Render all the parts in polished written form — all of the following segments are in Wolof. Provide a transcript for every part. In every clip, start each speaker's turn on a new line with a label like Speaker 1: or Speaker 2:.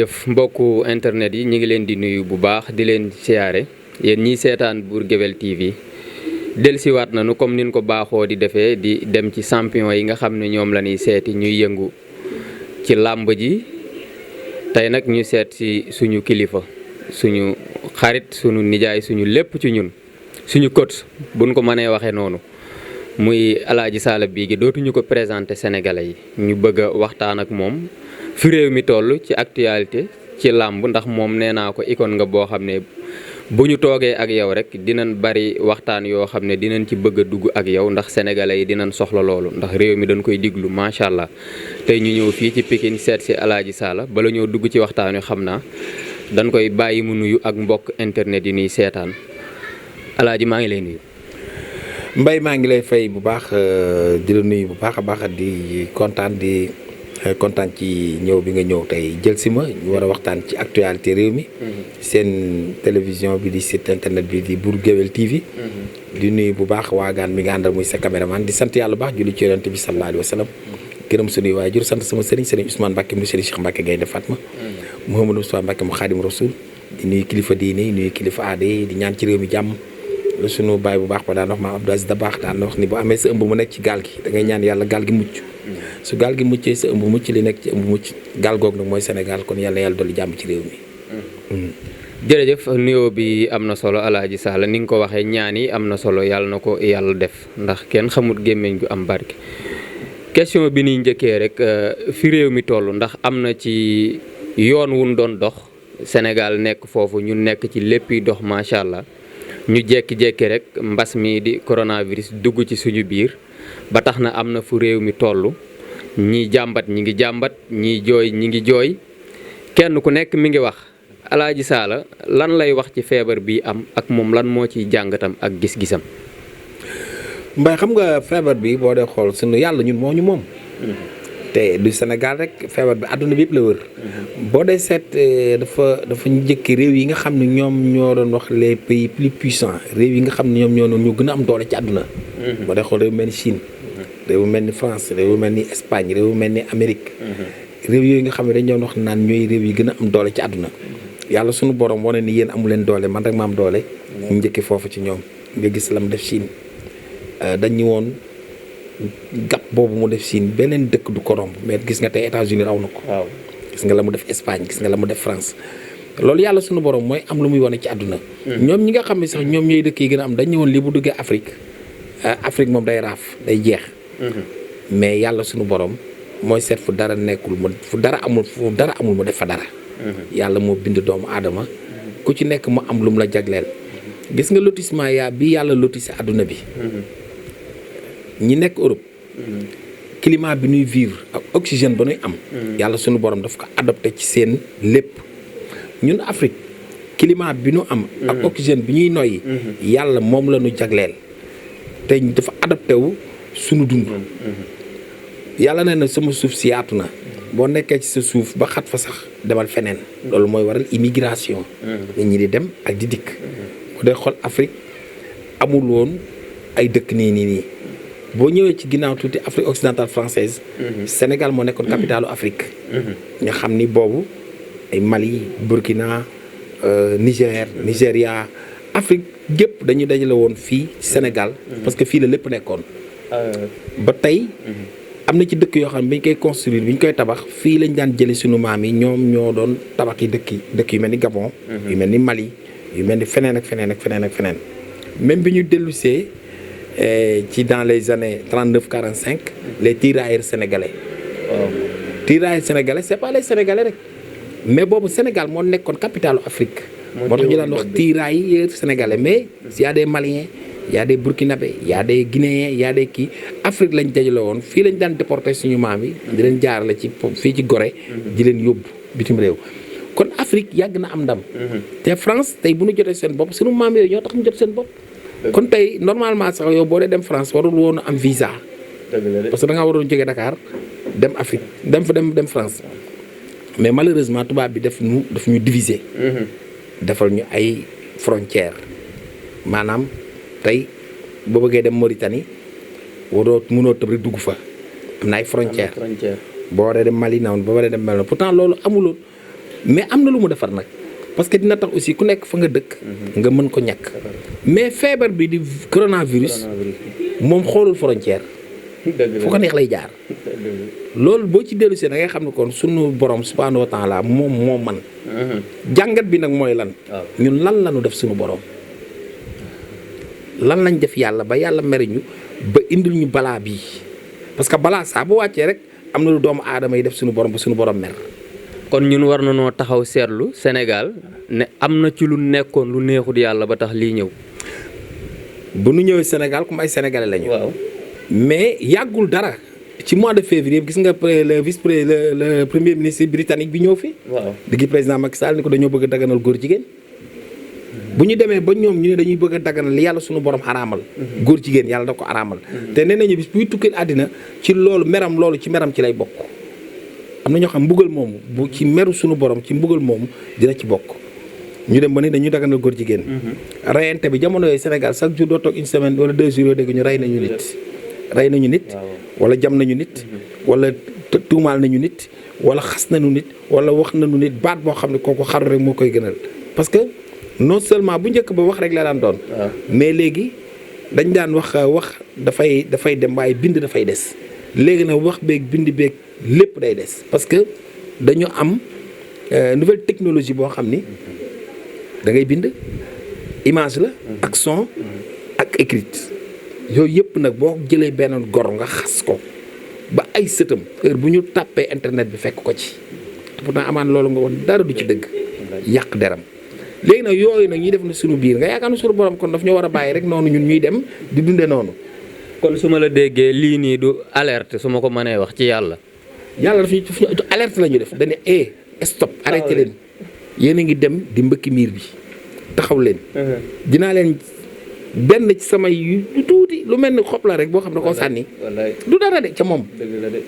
Speaker 1: jërëjëf mbokku internet yi ñu ngi leen di nuyu bu baax di leen siyaare yéen ñiy seetaan Bour Gueweul TV dellusiwaat nañu comme nin ko baaxoo di defee di dem ci champion yi nga xam ne ñoom la ñuy seeti ñuy yëngu ci làmb ji tey nag ñu seet si suñu kilifa suñu xarit suñu nijaay suñu lépp ci ñun suñu coach buñ ko mënee waxee noonu muy Alaaji Salla Bigué dootuñu ko présenté Sénégalais yi ñu bëgg a waxtaan ak moom fi réew mi toll ci actualité ci làmb ndax moom nee naa ko icône nga boo xam ne bu ñu toogee ak yow rek dinañ bari waxtaan yoo xam ne dinañ ci bëgg a dugg ak yow ndax sénégalais yi dinañ soxla loolu ndax réew mi dañ koy diglu macha allah tey ñu ñëw fii ci Pikine seet si Alaaji Salla bala ñoo dugg ci waxtaan wi xam naa dañ koy bàyyi mu nuyu ak mbokk internet yi nuy seetaan Alaaji maa ngi lay nuyu.
Speaker 2: Mbaye maa ngi lay fay bu baax di la nuyu bu baax a baax di kontaan ci ñëw bi nga ñëw tey jël si ma ñu war a waxtaan ci actualité réew mi. seen télévision bi di site internet bi di Bour Gueweul TV. di nuyu bu baax waagaan mi nga àndal muy sa caméraman di sant yàlla bu baax julli ci yonent bi sallallahu alayhi wa sallam. gërëm suñuy waajur sant sama sëriñ Ousmane Mbacke mu Serigne Cheikh Mbacke Gaynde Fatma. Mouhamadou Moustapha Mbacke mu Xaadim Rasul di nuyu kilifa diine nuyu kilifa aada yi di ñaan ci réew mi jàmm. lu sunu baay bu baax ba daan wax maam Abdou Aziz Dabakh daan wax ni bu amee sa ëmb mu nekk ci gaal gi da ngay ñaan yàlla gaal gi mucc su gaal gi muccee sa ëmb mucc li nekk ci ëmb mucc gaal goog nag mooy Sénégal kon yàlla dolli jàmm ci réew mi.
Speaker 1: jërëjëf nuyoo bi am na solo Alaaji Salla ni nga ko waxee ñaan yi am na solo yàlla na ko yàlla def ndax kenn xamut gémmiñ gu am barke. question bi ni njëkkee rek fi réew mi toll ndax am na ci yoon wuñ doon dox Sénégal nekk foofu ñu nekk ci léppi dox macha allah. ñu jékki-jékki rek mbas mi di coronavirus dugg ci suñu biir ba tax na am na fu réew mi toll ñii jàmbat ñi ngi jàmbat ñii jooy ñi ngi jooy kenn ku nekk mi ngi wax Alaaji Salla lan lay wax ci feebar bi am ak moom lan moo ciy jàngatam ak gis-gisam.
Speaker 2: Mbaye xam nga feebar bi boo dee xool sunu yàlla ñun moo ñu moom. te du Sénégal rek feebar bi àdduna bi yëpp la wër. boo dee seet dafa ñu jëkki réew yi nga xam ne ñoom ñoo doon wax les pays plus puissants réew yi nga xam ne ñoom ñoo gën a am doole ci àdduna. boo dee xool réew mel ni Chine. réew mel ni France réew mel ni Espagne réew mel ni Amérique. réew yooyu nga xam ne dañ doon wax naan ñooy réew yi gën a am doole ci àdduna. yàlla sunu borom wane ni yéen amu leen doole man rek ma am doole. ñu njëkki foofu ci ñoom nga gis la mu def Chine dañ ñu woon. gàpp boobu mu def Chine beneen dëkk du ko romb mais gis nga tey États-Unis raw na ko. waaw gis nga la mu def Espagne gis nga la mu def France loolu yàlla sunu borom mooy am lu muy wane ci àdduna. ñoom ñi nga xam ne sax ñoom ñooy dëkk yi gën a am dañ ñëwoon lii bu duggee Afrique Afrique moom day raaf day jeex. mais yàlla sunu borom mooy seet fu dara nekkul fu dara amul mu def fa dara. yàlla moo bind doomu aadama ku ci nekk mu am lu mu la jagleel. gis nga lotissement bi yàlla lotissé àdduna bi. ñi nekk Europe climat bi ñuy vivre ak oxygène ba ñuy am yàlla sunu borom daf ko adopté ci seen lépp ñun Afrique climat bi ñu am ak oxygène bi ñuy noyyi yàlla moom la ñu jagleel te dafa adopté wu sunu dund yàlla nee na sama suuf si yaatu na boo nekkee ci sa suuf ba xat fa sax demal feneen loolu mooy waral immigration nit ñi di dem ak di dikk boo dee xool Afrique amul woon ay dëkk nii boo ñëwee ci ginnaaw tuuti Afrique occidentale française Sénégal moo nekkoon capitalu Afrique nga xam ni boobu ay Mali Burkina Nigéria Afrique gépp dañu dajale woon fii Sénégal parce que fii la lépp nekkoon ba tey am na ci dëkk yoo xam ne bi ñu koy construire bi ñu koy tabax fii lañ daan jële suñu maam yi ñoom ñoo doon tabax yi dëkk yu mel ni Gabon yu mel ni Mali yu mel ni feneen ak feneen même bi ñu dellusee ci dans les années 39-45 les tirailleurs sénégalais. tirailleurs sénégalais c'est pas les sénégalais rek mais boobu Sénégal moo nekkoon capitalu Afrique. moo tax ñu daan wax tirailleurs sénégalais mais y a des Maliens y a des Burkinabés y a des Guinéens y a des kii Afrique lañ dajale woon fii lañ daan déporté suñu maam yi. di leen jaarale ci fii ci Gorée. di leen yóbbu bitim réew. kon Afrique yàgg na am ndam. te France tey bu ñu jotee seen bopp suñu maam yooyu ñoo tax ñu jot seen bopp. kon tey normalement sax yow boo dee dem France warul woon am visa. parce que da ngaa waroon jógee Dakar dem Afrique dem France mais malheureusement tubaab bi daf ñu diviser. defal ñu ay frontières maanaam tey boo bëggee dem Mauritanie mënoo tëb rek dugg fa am na ay frontières. boo waree dem Mali noonu boo waree dem mel noonu pourtant loolu amuloon mais am na lu mu defar nag parce que dina tax aussi ku nekk fa nga dëkk nga mën ko ñàkk mais feebar bi di coronavirus moom xoolul frontière fu ko neex lay jaar loolu boo ci dellu see da ngay xam ne kon sunu borom subhanahu wa taala moom moo man jàngat bi nag mooy lan ñun lan lañu def sunu borom lan lañ def yàlla ba yàlla mere ñu ba indil ñu balaa bii parce que balaa saa bu wàccee rek am na lu doomu aadama yi def sunu borom ba sunu borom mer.
Speaker 1: kon ñun war na noo taxaw seetlu Sénégal ne am na ci lu nekkoon lu neexut yàlla ba tax lii ñëw.
Speaker 2: bu nu ñëwee Sénégal comme ay sénégalais lañu.
Speaker 1: waaw
Speaker 2: mais yàggul dara ci mois de février gis nga le premier ministre britannique bi ñëw fi.
Speaker 1: waaw
Speaker 2: di président Macky Sall ni ko dañoo bëgg a daganal góor jigéen. bu ñu demee ba ñoom ñu ne dañuy bëgg a daganal li yàlla suñu borom araamal. góor jigéen yàlla da ko araamal. te nee nañu bis buy tukkil àddina ci loolu meram ci meram ci lay bokk. am na ñoo xam mbugal moomu bu ci meru suñu borom ci mbugal moomu dina ci bokk. ñu dem ba ni dañuy daganal góor jigéen. rayante bi jamono yooyu Sénégal chaque jour doo toog une semaine wala 2 jours yoo dégg ñu rey nañu nit. rey nañu nit. wala jam nañu nit. wala tuumaal nañu nit. wala xas nañu nit. wala wax nañu nit baat boo xam ne kooku xaru rek moo koy gënal parce que non seulement bu njëkk ba wax rek la daan doon. mais léegi dañ daan wax dafay dem waaye bind dafay des. léegi nag wax beeg bind beeg lépp day des parce que dañu am nouvelle technologie boo xam ni da ngay bind image la ak son ak écrite yooyu yëpp nag boo jëlee benn gor nga xas ko ba ay sëtam heure bu ñu tàppee internet bi fekk ko ci te pourtant amaan loolu nga wax dara du ci dëgg yàq deram léegi nag yooyu nag ñuy def na suñu biir nga yaakaar na suñu borom kon daf ñu war a bàyyi rek noonu ñun ñuy dem di dunde noonu.
Speaker 1: kon su ma la déggee lii nii du alerte su ma ko mënee wax ci yàlla.
Speaker 2: yàlla daf ñu alerte la ñu def dañu stop arrêté leen yéen a ngi dem di mbëkki miir bi taxaw leen. dinaa leen benn ci sama yu tuuti lu mel ni xob la rek boo xam ne koo sànni. du dara de ca moom.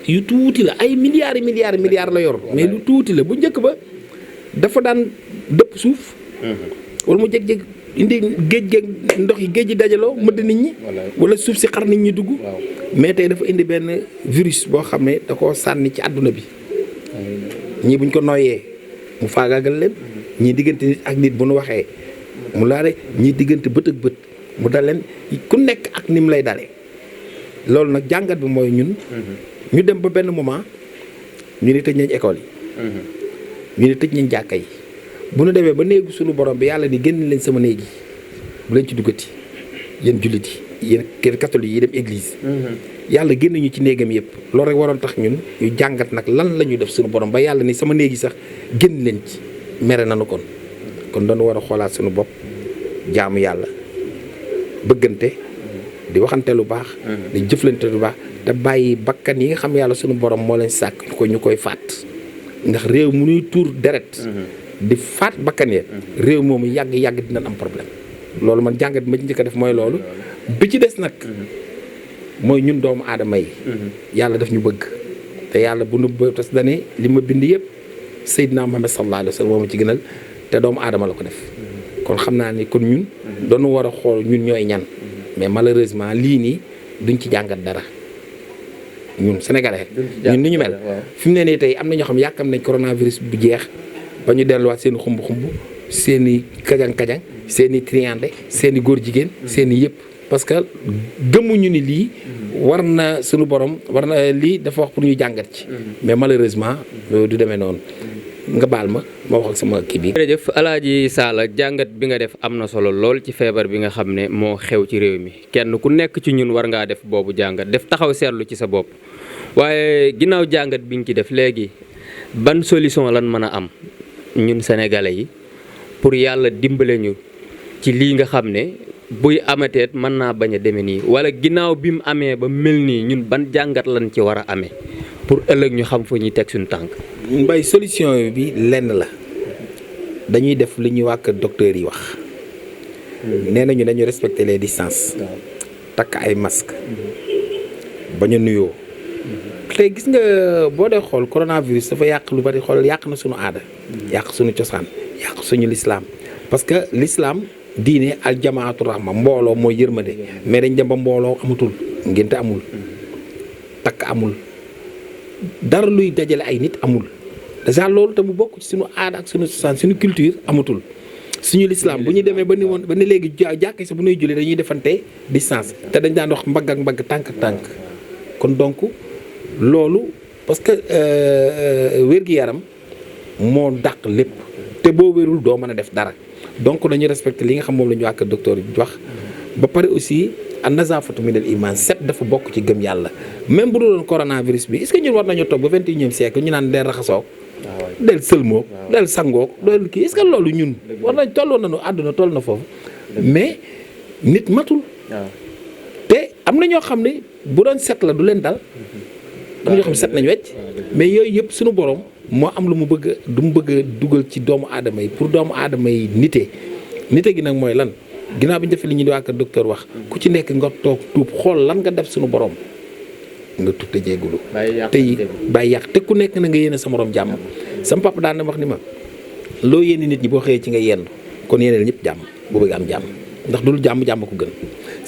Speaker 2: yu tuuti la ay milliards la yor. mais lu tuuti la bu njëkk ba dafa daan dëpp suuf. wala mu jeg indi géej ndox yi géej gi dajaloo mëdd nit ñi. wala suuf si xar nit ñi dugg. mais tey dafa indi benn virus boo xam ne da koo sànni ci àdduna bi. ñii buñ ko noyyee mu faagaagal leen. ñii diggante nit ak nit bu nu waxee mu laale ñii diggante bët ak bët mu dal leen ku nekk ak ni mu lay dalee. loolu nag jàngat bi mooy ñun. ñu dem ba benn moment ñu ni tëj nañ école yi. ñu ni tëj nañ jàkka yi. bu nu demee ba néegu suñu borom bi yàlla ni génn leen sama néeg yi bu leen ci duggati yéen jullit yi yéen catholique yi dem église. yàlla génn ñu ci néegam yëpp loolu rek waroon tax ñun ñu jàngat nag lan la ñuy def suñu borom ba yàlla ni sama néeg yi sax génn leen ci mere nanu kon dañu war a xoolaat suñu bopp jaamu yàlla bëggante di waxante lu baax. di jëflante lu baax te bàyyi bakkan yi nga xam yàlla suñu borom moo leen sàkk ñu koy faat ndax réew mu nuy tuur deret di faat bakkan ya réew moomu yàgg dina am problème loolu man jàngat bi ma ci njëkk a def mooy loolu bi ci des nag mooy ñun doomu aadama yi yàlla daf ñu bëgg te yàlla bu nu ba tas dane li ma bind yëpp Seydina Muhammad sallallahu alayhi wa sallam moo ma ci gënal te doomu aadama la ko def kon xam naa ni kon ñun doonu war a xool ñun ñooy ñan mais malheureusement lii nii duñ ci jàngat dara ñun sénégalais ñun ni ñu mel fi mu ne nii tey am na ñoo xam yàkkam nañ coronavirus bu jeex ba ñu delluwaat seen i xumb-xumb seen i kajang-kajang seen i triande seen i góor jigéen seen i yëpp parce que gëmuñu ni lii war na suñu borom war na lii dafa wax pour ñu jàngat ci mais malheureusement du demee noonu nga baal ma wax ak sama kii bi.
Speaker 1: jërëjëf Alaaji Salla jàngat bi nga def am na solo lool ci feebar bi nga xam ne moo xew ci réew mi kenn ku nekk ci ñun war ngaa def boobu jàngat def taxaw seetlu ci sa bopp waaye ginnaaw jàngat bi nga ci def léegi ban solution lan mën a am ñun sénégalais yi pour yàlla dimbale ñu ci lii nga xam ne buy amateet mën naa bañ a demee nii wala ginnaaw bi mu amee ba mel nii ñun ban jàngat lañ ci war a amee pour ëllëg ñu xam fa ñuy teg suñu tànk.
Speaker 2: Mbaye solution bi lenn la dañuy def li ñuy wàkk docteur yi wax nee nañu dañu respecter les distances takk ay masque bañ a nuyoo tey gis nga boo dee xool coronavirus dafa yàq lu bari xool yàq na suñu aada yàq suñu cosaan yàq suñu lislaam parce que lislaam diine al jamaatu rahma mbooloo mooy yërmande mais dañ dem ba mbooloo amatul ngénte amul takk amul dara luy dajale ay nit amul déjà loolu te mu bokk ci suñu aada ak suñu cosaan suñu culture amatul suñu lislaam bu ñu demee ba ni léegi jàkk sa bu ñuy julli dañuy defante distance te dañ daan wax mbagg ak mbagg tànk ak tànk kon donc loolu parce que wér-gi-yaram moo dàq lépp te boo wérul doo mën a def dara donc dañuy respecté li nga xam moom la ñu waa kër docteur yi wax ba pare aussi an nazafatu minal iman set dafa bokk ci gëm yàlla même bu dul doon coronavirus bi est-ce que ñun war nañoo toog ba 21e siècle ñu naan del raxasoo del sëlmoo del sangook del kii est-ce que loolu ñun war nañ tolloon nañu àdduna toll na foofu mais nit matul te am na ñoo xam ne bu doon set la du leen dal am na ñoo xam ne set nañ wecc mais yooyu yëpp suñu borom moo am lu mu bëgg du mu bëgg a dugal ci doomu aadama yi pour doomu aadama yi nite gi nag mooy lan ginnaaw bi ñu defee li ñuy di waa kër docteur wax ku ci nekk nga toog tuub xool lan nga def suñu borom nga tuub te jéggulu te bàyyi yàq te ku nekk na nga yéene sa morom jàmm sama papa daan na wax ni ma loo yéene nit ñi boo xëyee ci nga yendu kon yéene ñëpp jàmm boo bëgg am jàmm ndax dul jàmm ko gën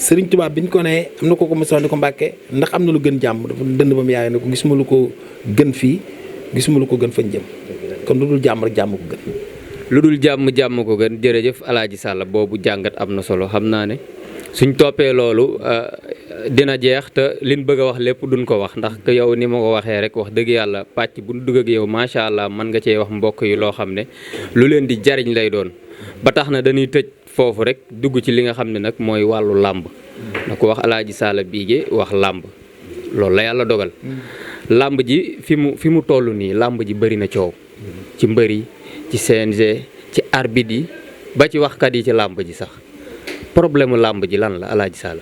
Speaker 2: Sëriñ Tuubaa bi ñu ko ne am na ko mosoon di ko mbàkkee ndax am na lu gën jàmm dafa dënd ba mu yaay ne ko gisuma lu ko gën fii gisuma lu ko gën fañ jëm kon lu dul jàmm rek jàmm ko gën
Speaker 1: lu dul jàmm ko gën jërëjëf Alaaji Sall boobu jàngat am na solo xam naa ne suñ toppee loolu dina jeex te liñ bëgg a wax lépp duñ ko wax ndax que yow ni ma ko waxee rek wax dëgg yàlla pàcc bu ñu dugg ak yow macha allah mën nga cee wax mbokk yi loo xam ne lu leen di jariñ lay doon ba tax na dañuy tëj foofu rek dugg ci li nga xam ne nag mooy wàllu làmb na ko wax Alaaji Sall Biége wax làmb loolu la yàlla dogal làmb ji fi mu toll nii làmb ji bëri na coow ci mbër yi ci CNG ci arbitre yi ba ci waxkat yi ci làmb ji sax problème làmb ji lan la Alaaji Sall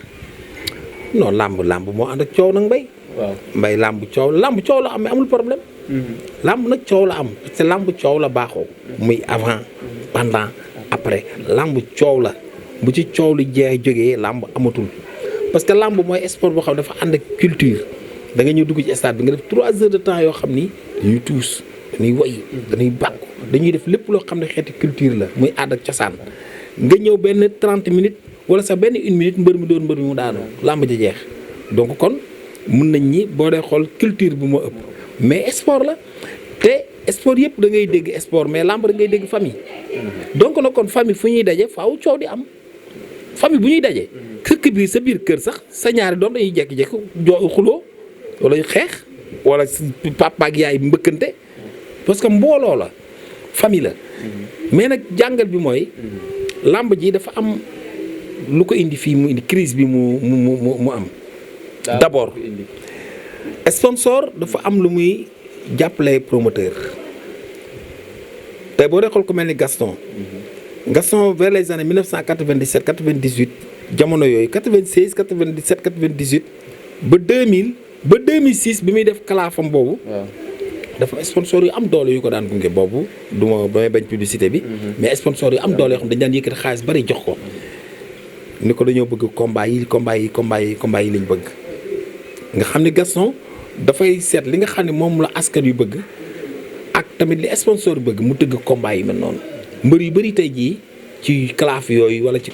Speaker 2: non làmb moo ànd ak coow nag mbay làmb coow la am mais amul problème làmb nag coow la am parce que làmb coow la baaxoo muy avant pendant après làmb coow la bu ci coow lu jeex jógee làmb amatul parce que làmb mooy sport boo xam dafa ànd ak culture da nga ñëw dugg ci stade bi nga def 3 heures de temps yoo xam ni dañuy tuus dañuy woy dañuy bàkku dañuy def lépp loo xam ne xeeti culture la muy aada ak cosaan nga ñëw benn 30 minutes wala sax benn 1 minute mbër mi mu daanu làmb ji jeex donc kon mun nañ ñi boo dee xool culture bi moo ëpp mais sport la te sport yëpp da ngay dégg sport mais làmb da ngay dégg famille donc nag kon famille fu ñuy daje faaw coow di am famille bu ñuy daje këkk biir sa biir kër sax sa ñaari doom dañuy jekki-jekki xuloo wala xeex wala papa ak yaay mbëkkante parce que mbooloo la famille la mais nag jàngal bi mooy làmb ji dafa am lu ko indi fii mu indi crise bi mu am d'abord sponsor dafa am lu muy jàppale promoteur tey boo dee xool ku mel ni Gaston vers les années 1997 98 jamono yooyu 96 97 98 ba 2000 ba 2006 bi muy def kalaafam boobu dafa sponsor yu am doole yu ko daan gunge boobu du ma damay bañ publicité bi mais sponsor yu am doole yoo xam dañ daan yëkkati xaalis bari jox ko ni ko dañoo bëgg combat yi lañ bëgg nga xam ne Gaston dafay seet li nga xam ne moom la askan yu bëgg ak tamit li sponsor yu bëgg mu tëgg combat yi mel noonu mbër yu bëri tey jii ci kalaaf yooyu wala ci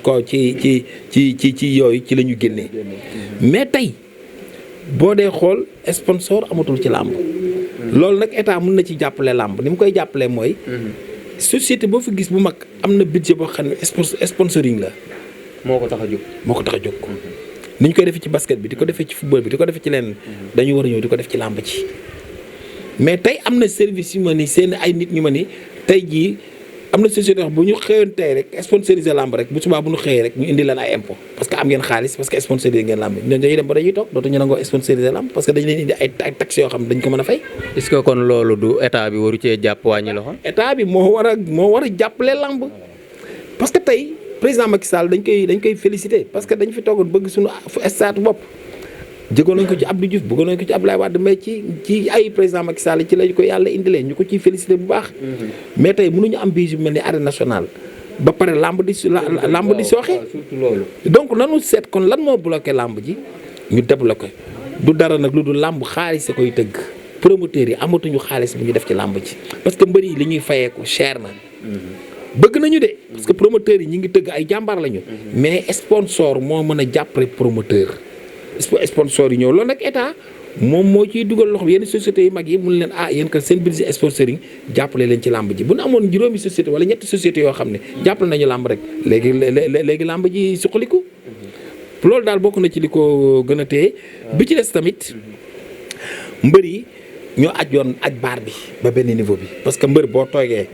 Speaker 2: yooyu ci la ñu génnee mais tey boo dee xool sponsor amatul ci làmb loolu nag état mën na ci jàppale làmb ni mu koy jàppalee mooy société boo fi gis bu mag am na budget boo xam ne sponsoring la
Speaker 1: moo ko tax a jóg
Speaker 2: ni ñu koy defee ci basket bi di ko defee ci football bi di ko defee ci leen dañu war a ñëw di ko def ci làmb ci mais tey am na service yu ma ni seen ay nit ñu ma ni tey jii am na société wax bu ñu xëyoon tey rek sponsorisé làmb rek bu subaa bu ñu xëyee rek ñu indi leen ay impôt parce que am ngeen xaalis parce que sponsorisé ngeen làmb ñoom dañuy dem ba dañuy toog dootuñu nangoo sponsorisé làmb parce que dañu leen indi ay taxes yoo xam ne dañ ko mën a fay.
Speaker 1: est-ce que kon loolu du état bi waru cee jàpp wàññi loxo.
Speaker 2: état bi moo war a jàppale làmb parce que tey président Macky Sall dañ koy féliciter parce que dañ fi toogoon bëgg suñu stade bopp jëgoon nañ ko ci Abdou Diouf bëggoon nañ ko ci Abdoulaye Wade mais ci ay président Macky Sall ci lañ ko yàlla indilee ñu ko ciy féliciter bu baax. mais tey mënuñu am bis yu mel ni arène nationale ba pare lamb di sooxe. donc nanu seet kon lan moo bloqué lamb ji ñu débloqué du dara nag lu dul lamb xaalis a koy tëgg promoteurs yi amatuñu xaalis bu ñu def ci lamb ji parce que mbër yi li ñuy fayeeku cher na. bëgg nañu de parce que promoteurs yi ñi ngi tëgg ay jàmbaar lañu. mais sponsor moo mën a jàppale promoteur. sponsor yi ñëw loolu nag état moom moo ciy dugal loxo yenn sociétés yu mag yi mun leen yéen kat seen budget sponsoring jàppale leen ci làmb ji bu ñu amoon juróomi société wala ñetti sociétés yoo xam ne jàppale nañu làmb rek léegi làmb ji suqaliku loolu daal bokk na ci li ko gën a téye bi ci des tamit mbër yi ñoo aj baar bi ba benn niveau bi parce que mbër boo toogee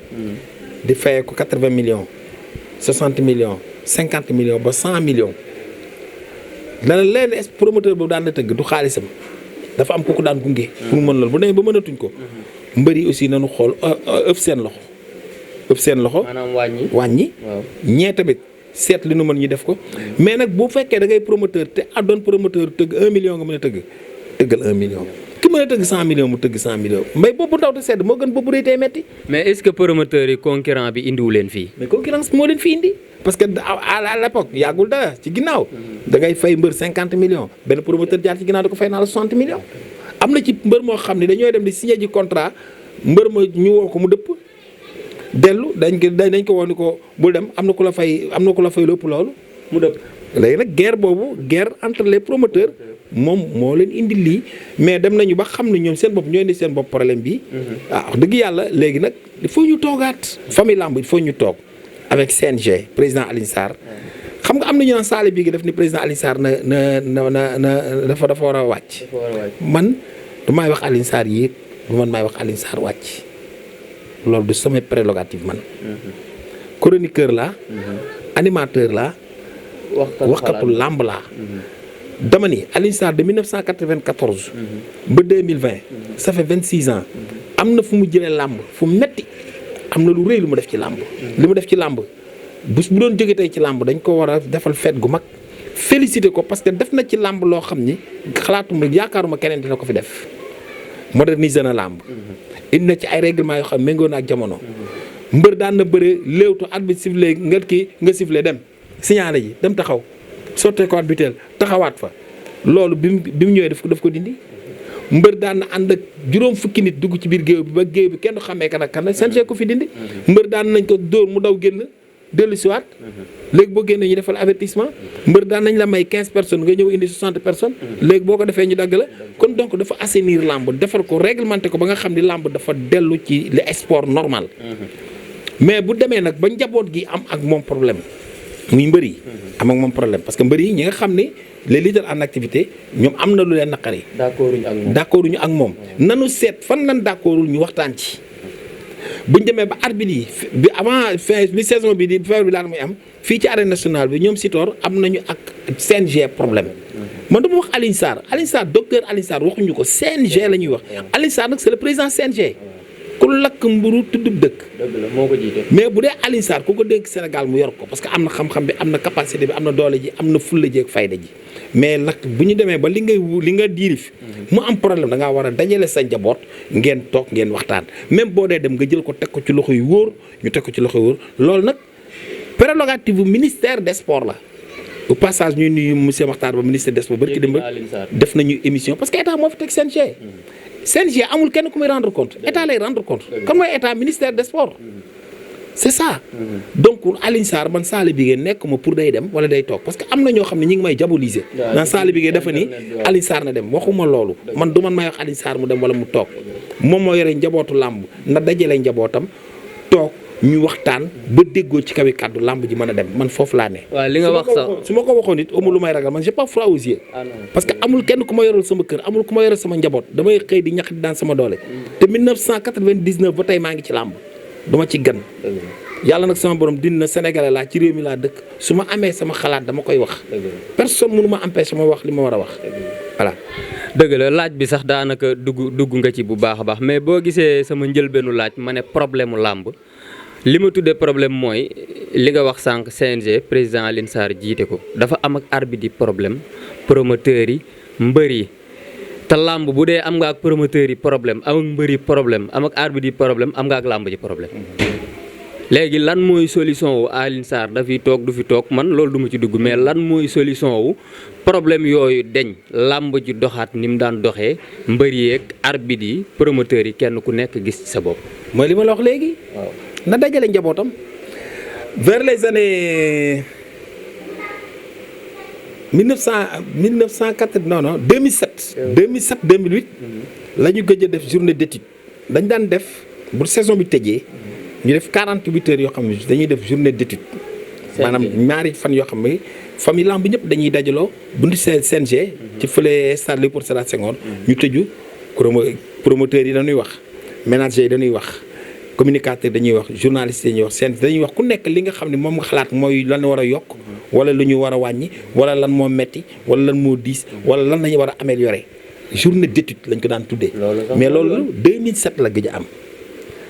Speaker 2: di fayee ko 80 millions 60 millions 50 millions ba 100 millions dana leen promoteur boobu daan na tëgg du xaalisam dafa am kooku daan gunge pour mën loolu bu demee ba mënatuñ ko mbër yi aussi nañu xool ëpp seen loxo
Speaker 1: maanaam
Speaker 2: wàññi ñee tamit seet li nu mën ñu def ko mais nag bu fekkee da ngay promoteur te doon promoteur tëgg 1 million nga mën a tëggal 1 million ki mën a tëgg 100 millions mu tëgg 100 millions mbay boobu ndaw te sedd moo gën boobu rëy tey metti
Speaker 1: mais est-ce que promoteurs yi concurrent bi indiwu leen fii
Speaker 2: mais concurrence moo leen fi indi parce que à l'époque yàggul dara ci ginnaaw da ngay fay mbër 50 millions benn promoteur jaar ci ginnaaw da ko fay naa la 60 millions am na ci mbër moo xam ne dañooy dem di signé ji contrat mbër ma ñu woo ko mu dëpp dellu dañ ko woo ni ko bul dem am na ku la fay lu ëpp loolu mu dëpp léegi nag guerre boobu guerre entre les promoteurs moom moo leen indi lii mais dem nañu ba xam ne ñoom seen bopp ñooy indi seen bopp problème bi wax dëgg yàlla léegi nag il faut ñu toogaat famille lamb il faut ñu toog avec CNG président Alioune Sarr xam nga am na ñu naan saale bii gi def ni président Alioune Sarr dafa war a wàcc man du may wax Alioune Sarr yéeg du man may wax Alioune Sarr wàcc loolu du samay prérogative man chroniqueur la animateur la waxkatu làmb laa dama ni Alioune Sarr de 1994 ba 2020 ça fait 26 ans am na fu mu jëlee làmb fu metti am na lu rëy lu mu def ci làmb li mu def ci làmb bu doon jóge tey ci làmb dañ ko war a defal fête gu mag félicité ko parce que def na ci làmb loo xam ni xalaatuma yaakaaruma keneen dina ko fi def moderniser na làmb indi na ci ay règlement yoo xam méngoo na ak jamono mbër daan na bëre léewtu arbitre sifflé nga sifflé dem signalé ji dem taxaw sottee ko arbitre taxawaat fa loolu bi mu ñëwee daf ko dindi mbër daan na ànd ak juróom fukki nit dugg ci biir géew bi ba géew bi kenn du xamee kan ak kan CNG ko fi dindi mbër daan nañ ko dóor mu daw génn dellu siwaat léegi boo génnee ñu defal avertissement mbër daan nañ la may 15 personnes nga ñëw indi 60 personnes léegi boo ko defee ñu dagg la kon donc dafa assainir làmb defar ko réglementé ko ba nga xam ni làmb dafa dellu ci le sport normal mais bu demee nag ba njaboot gi am ak moom problème muy mbër yi am ak moom problème parce que mbër yi ñi nga xam ni les leaders en activité ñoom am na lu leen naqari d'accorduñu ak moom nanu seet fan lan d'accordul ñu waxtaan ci buñ demee ba arbitre yi bi avant fin bi saison bi di feebar bi daan muy am fii ci arène nationale bi ñoom Sitor am nañu ak CNG problème man dama wax Alioune Sarr docteur Alioune Sarr waxuñu ko CNG la ñuy wax Alioune Sarr nag c'est le président CNG ku lakk mburu tuddub dëkk
Speaker 1: moo ko jiite
Speaker 2: mais bu dee Alioune Sarr ku ko dénk Sénégal mu yor ko parce que am na xam-xam bi am na capacité bi am na doole ji am na fulla ji ak fayda ji mais nag bu ñu demee ba li nga diirif mu am problème da ngaa war a dajale sa njaboot ngeen toog ngeen waxtaan même boo dee dem nga jël ko teg ko ci loxo yu wóor ñu teg ko ci loxo yu wóor loolu nag prérogative bu ministère des sports la au passage ñuy nuyu monsieur Makhtar Ba ministre des sports bari ci dem def nañu émission parce que état moo fi teg CNG amul kenn ku muy rendre compte état lay rendre compte kan mooy état ministère des sports c'est ça donc Alioune Sarr man Sall bi ngeen nekk ma pour day dem wala day toog parce que am na ñoo xam ne ñi ngi may diaboliser naan Sall bi ngeen dafa ni Alioune Sarr na dem waxuma loolu man du man may wax Alioune Sarr mu dem wala mu toog moom moo yore njabootu làmb na dajale njabootam toog ñu waxtaan ba déggoo ci kawi kàddu làmb ji mën a dem man foofu laa ne.
Speaker 1: waaw li nga wax sax
Speaker 2: su ma ko waxoon it amul lu may ragal man j'ai pas froid aux yeux parce que amul kenn ku ma yoral sama kër amul ku ma yoral sama njaboot damay xëy di ñax di daan sama doole te 1999 ba tey maa ngi ci làmb duma ci gan yàlla nag sama borom dina Sénégalais laa ci réew mi laa dëkk su ma amee sama xalaat dama koy wax personne mënu ma empêcher ma wax li ma war a wax voilà.
Speaker 1: dëgg la laaj bi sax daanaka dugg nga ci bu baax a baax mais boo gisee sama njëlbeenu laaj ma ne problème mu làmb li ma tuddee problème mooy li nga wax sànq CNG président Alioune Sarr jiite ko dafa am ak arbitre yi problème promoteurs yi mbër yi te làmb bu dee am nga ak promoteurs yi problème am ak mbër yi problème am ak arbitre yi problème am nga ak làmb ji problème. léegi lan mooy solution wu Alioune Sarr dafiy toog du fi toog man loolu du ma ci dugg mais lan mooy solution wu problème yooyu deñ làmb ji doxaat ni mu daan doxee mbër yi ak arbitre yi promoteurs yi kenn ku nekk gis ci sa bopp.
Speaker 2: mooy li ma la wax léegi. waaw na dajale njabootam vers les années 1904 non non 2007. 2007 2008 la ñu gëj a def journée d'étude dañ daan def bu saison bi tëjee ñu def 48 heures yoo xam ne dañuy def journée d'étude. maanaam ñaari fan yoo xam ne famille lamb ñëpp dañuy dajaloo buntu CNG. ci fële stade Léopold Sédar Senghor. ñu tëju promoteurs yi dañuy wax managers yi dañuy wax communicateurs dañuy wax journalistes yi dañuy wax CNG dañuy wax ku nekk li nga xam ne moom nga xalaat mooy lan war a yokk. wala lu ñu war a wàññi wala lan moo metti wala lan moo diis wala lan lañu war a améliorer journée d'étude lañ ko daan tuddee. mais loolu 2007 la gëj a am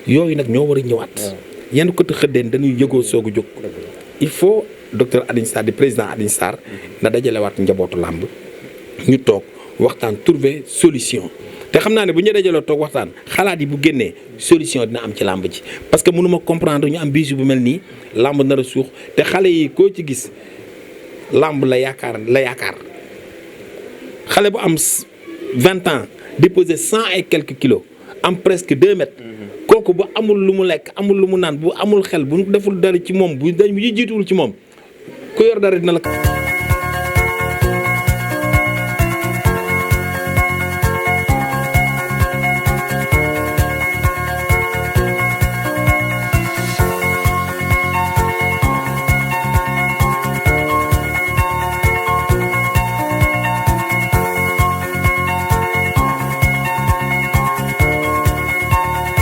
Speaker 2: yooyu nag ñoo war a ñëwaat. yenn côté xëddeen dañuy yëgoo soog a jóg. il faut docteur Alioune Sarr di président Alioune Sarr na dajalewaat njabootu làmb ñu toog waxtaan trouver solution te xam naa ne bu ñu dajaloo toog waxtaan xalaat yi bu génnee solution dina am ci làmb ji parce que mënuma comprendre ñu am bisu bu mel nii làmb nar a suux te xale yi koo ci gis làmb la yaakaar xale bu am 20 ans di peser 100 et quelques kilos am presque 2 mètres. kooku bu amul lu mu lekk amul lu mu naan bu amul xel bu deful dara ci moom bu jiituwul ci moom ku yor dara dina la.